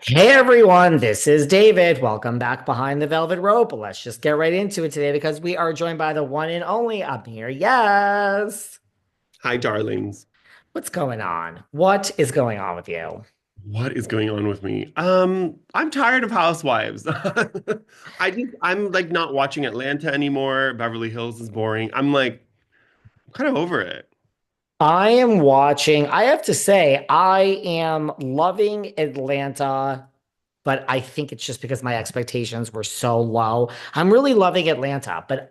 Hey everyone, this is David. Welcome back behind the velvet rope. Let's just get right into it today because we are joined by the one and only Amir. Yes. Hi, darlings. What's going on? What is going on with you? What is going on with me? I'm tired of Housewives. I'm like not watching Atlanta anymore. Beverly Hills is boring. I'm like kind of over it. I am watching, I have to say, I am loving Atlanta, but I think it's just because my expectations were so low. I'm really loving Atlanta, but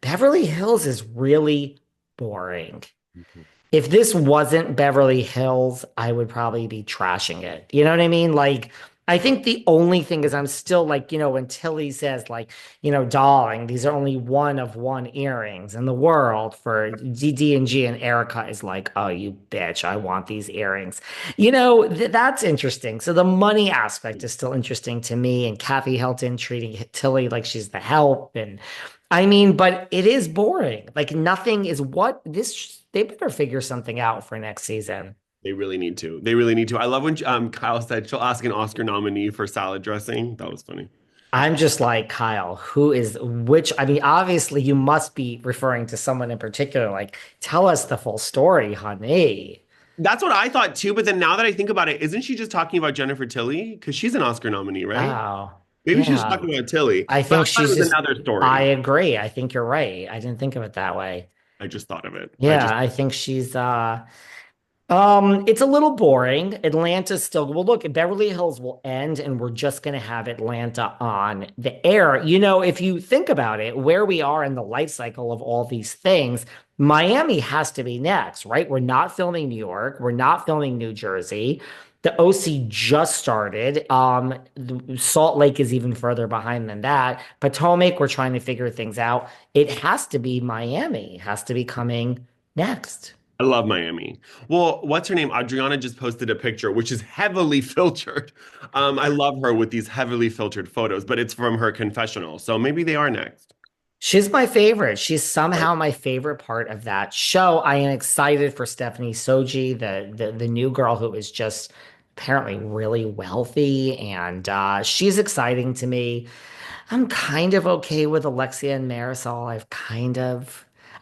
Beverly Hills is really boring. Mhm. If this wasn't Beverly Hills, I would probably be trashing it. You know what I mean? Like, I think the only thing is I'm still like, when Tilly says, like, darling, these are only one of one earrings in the world for D and G, and Erica is like, oh, you bitch, I want these earrings. That's interesting. So the money aspect is still interesting to me, and Kathy Hilton treating Tilly like she's the help. And I mean, but it is boring. Like nothing is what this, they better figure something out for next season. They really need to. They really need to. I love when Kyle said she'll ask an Oscar nominee for salad dressing. That was funny. I'm just like, Kyle, who is which? I mean, obviously you must be referring to someone in particular. Like, tell us the full story, honey. That's what I thought too. But then now that I think about it, isn't she just talking about Jennifer Tilly? Because she's an Oscar nominee, right? Oh, Maybe she's just yeah. talking about Tilly. I But think I thought she's it was just, another I story. agree. I think you're right. I didn't think of it that way. I just thought of it. I Yeah, just I think she's it's a little boring. Atlanta's still, well, look, Beverly Hills will end and we're just going to have Atlanta on the air. If you think about it, where we are in the life cycle of all these things, Miami has to be next, right? We're not filming New York. We're not filming New Jersey. The OC just started. Salt Lake is even further behind than that. Potomac, we're trying to figure things out. It has to be Miami, it has to be coming next. I love Miami. Well, what's her name? Adriana just posted a picture, which is heavily filtered. I love her with these heavily filtered photos, but it's from her confessional. So maybe they are next. She's my favorite. She's Right. somehow my favorite part of that show. I am excited for Stephanie Soji, the new girl who is just apparently really wealthy, and she's exciting to me. I'm kind of okay with Alexia and Marisol.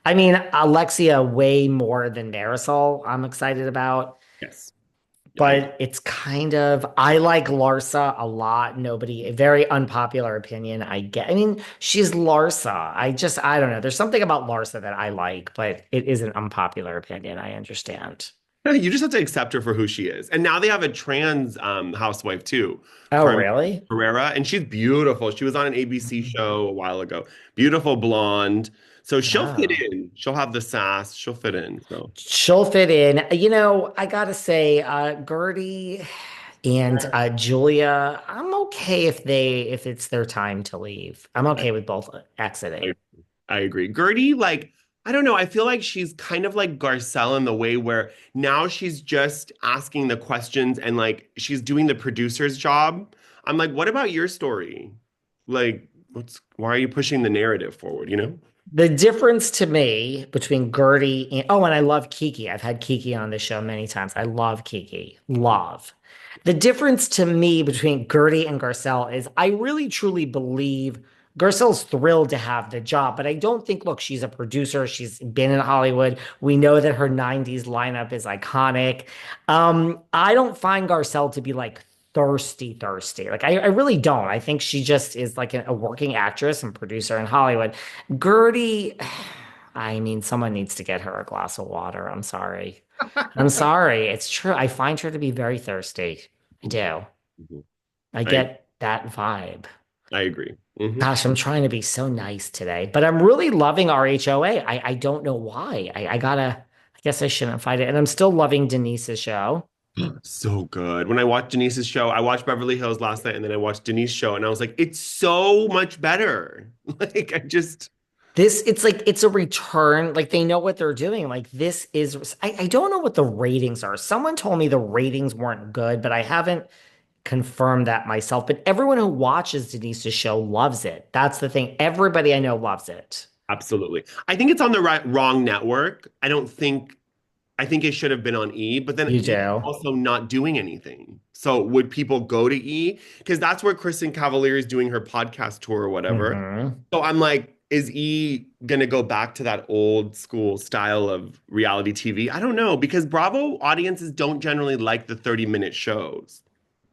I mean, Alexia way more than Marisol. I'm excited about. Yes. I agree. But it's kind of, I like Larsa a lot. Nobody, a very unpopular opinion. I mean, she's Larsa. I don't know. There's something about Larsa that I like, but it is an unpopular opinion. I understand. You just have to accept her for who she is. And now they have a trans housewife too, Oh, Carmen really? Herrera, and she's beautiful. She was on an ABC show a while ago. Beautiful blonde. So she'll fit Oh. in. She'll have the sass. She'll fit in. So She'll fit in. I gotta say, Gertie and Julia, I'm okay if it's their time to leave. I'm I, okay with both exiting. I I agree. Gertie, like, I don't know. I feel like she's kind of like Garcelle in the way where now she's just asking the questions and like she's doing the producer's job. I'm like, what about your story? Like, why are you pushing the narrative forward, you know? The difference to me between Gertie and oh, and I love Kiki. I've had Kiki on the show many times. I love Kiki. Love. The difference to me between Gertie and Garcelle is I really truly believe Garcelle's thrilled to have the job, but I don't think, look, she's a producer. She's been in Hollywood. We know that her 90s lineup is iconic. I don't find Garcelle to be like thirsty, thirsty. Like I really don't. I think she just is like a working actress and producer in Hollywood. Gertie, I mean, someone needs to get her a glass of water. I'm sorry. I'm sorry. It's true. I find her to be very thirsty. I do. Mhm. I I get that vibe. I agree. Gosh, I'm trying to be so nice today, but I'm really loving RHOA. I don't know why. I guess I shouldn't fight it. And I'm still loving Denise's show. So good. When I watched Denise's show, I watched Beverly Hills last night and then I watched Denise's show and I was like, it's so much better. Like I just It's like it's a return. Like they know what they're doing. Like this is, I don't know what the ratings are. Someone told me the ratings weren't good, but I haven't confirmed that myself. But everyone who watches Denise's show loves it. That's the thing. Everybody I know loves it. absolutely. I think it's on the wrong network. I think it should have been on E, but then You E is do. also not doing anything. So would people go to E? Because that's where Kristen Cavalier is doing her podcast tour or whatever. Hmm. So I'm like, is E gonna go back to that old school style of reality TV? I don't know because Bravo audiences don't generally like the 30-minute shows.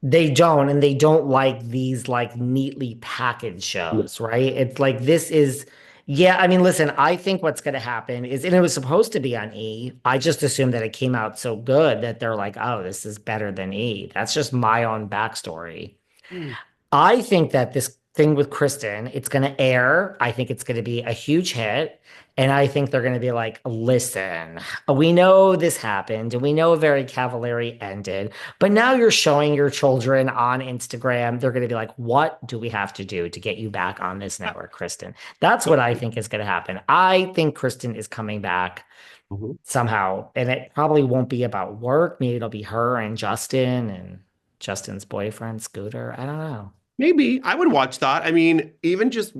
They don't, and they don't like these like neatly packaged shows, right? It's like this is, yeah, I mean, listen, I think what's going to happen is, and it was supposed to be on E. I just assumed that it came out so good that they're like, oh, this is better than E. That's just my own backstory. Mm. I think that this thing with Kristen, it's going to air. I think it's going to be a huge hit. And I think they're going to be like, listen, we know this happened and we know Very Cavallari ended, but now you're showing your children on Instagram. They're going to be like, what do we have to do to get you back on this network, Kristen? That's what I think is going to happen. I think Kristen is coming back Mhm. somehow, and it probably won't be about work. Maybe it'll be her and Justin and Justin's boyfriend, Scooter. I don't know. Maybe I would watch that. I mean, even just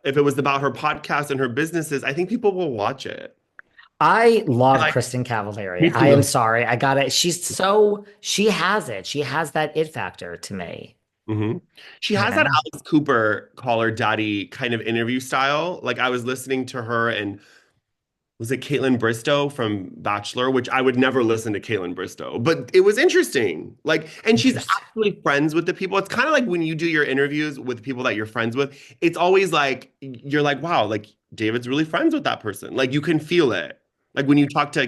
if it was about her podcast and her businesses, I think people will watch it. I I love like Kristen Cavallari. me I am too. sorry. I got it. She has it. She has that it factor to me, Hmm. She you has that know? Alice Cooper call her daddy kind of interview style. Like I was listening to her and was it Caitlin Bristow from Bachelor, which I would never listen to Caitlin Bristow, but it was interesting. Like, and she's Interesting. actually friends with the people. It's kind of like when you do your interviews with people that you're friends with, it's always like, you're like, wow, like David's really friends with that person. Like you can feel it. Like when you talk to,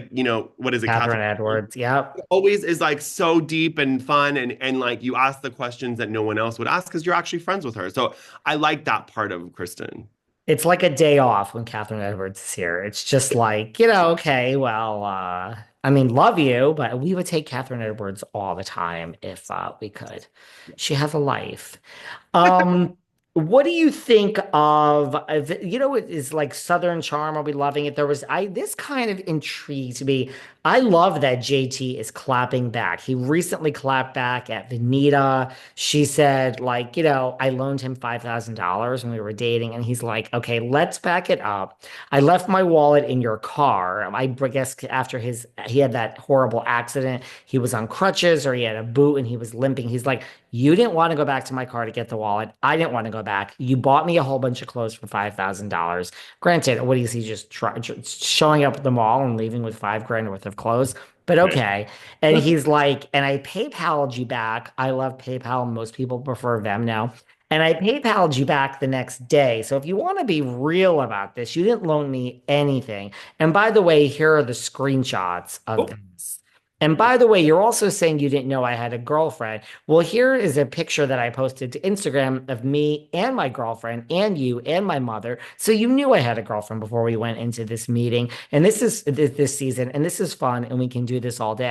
what is it, Catherine? Catherine Edwards. Yep. It always is like so deep and fun and like you ask the questions that no one else would ask because you're actually friends with her. So I like that part of Kristen. It's like a day off when Catherine Edwards is here. It's just like, okay, well, I mean, love you, but we would take Catherine Edwards all the time if we could. She has a life. Um, what do you think of, it is like Southern Charm? Are we loving it? This kind of intrigues me. I love that JT is clapping back. He recently clapped back at Venita. She said, like, I loaned him $5,000 when we were dating. And he's like, okay, let's back it up. I left my wallet in your car. I guess after he had that horrible accident, he was on crutches or he had a boot and he was limping. He's like, you didn't want to go back to my car to get the wallet. I didn't want to go back. You bought me a whole bunch of clothes for $5,000. Granted, what is he just showing up at the mall and leaving with 5 grand worth of clothes? But Right. okay. And he's like, and I PayPal'd you back. I love PayPal. Most people prefer them now. And I PayPal'd you back the next day. So if you want to be real about this, you didn't loan me anything. And by the way, here are the screenshots of Oh, this. And by the way, you're also saying you didn't know I had a girlfriend. Well, here is a picture that I posted to Instagram of me and my girlfriend and you and my mother. So you knew I had a girlfriend before we went into this meeting. And this is this season, and this is fun, and we can do this all day.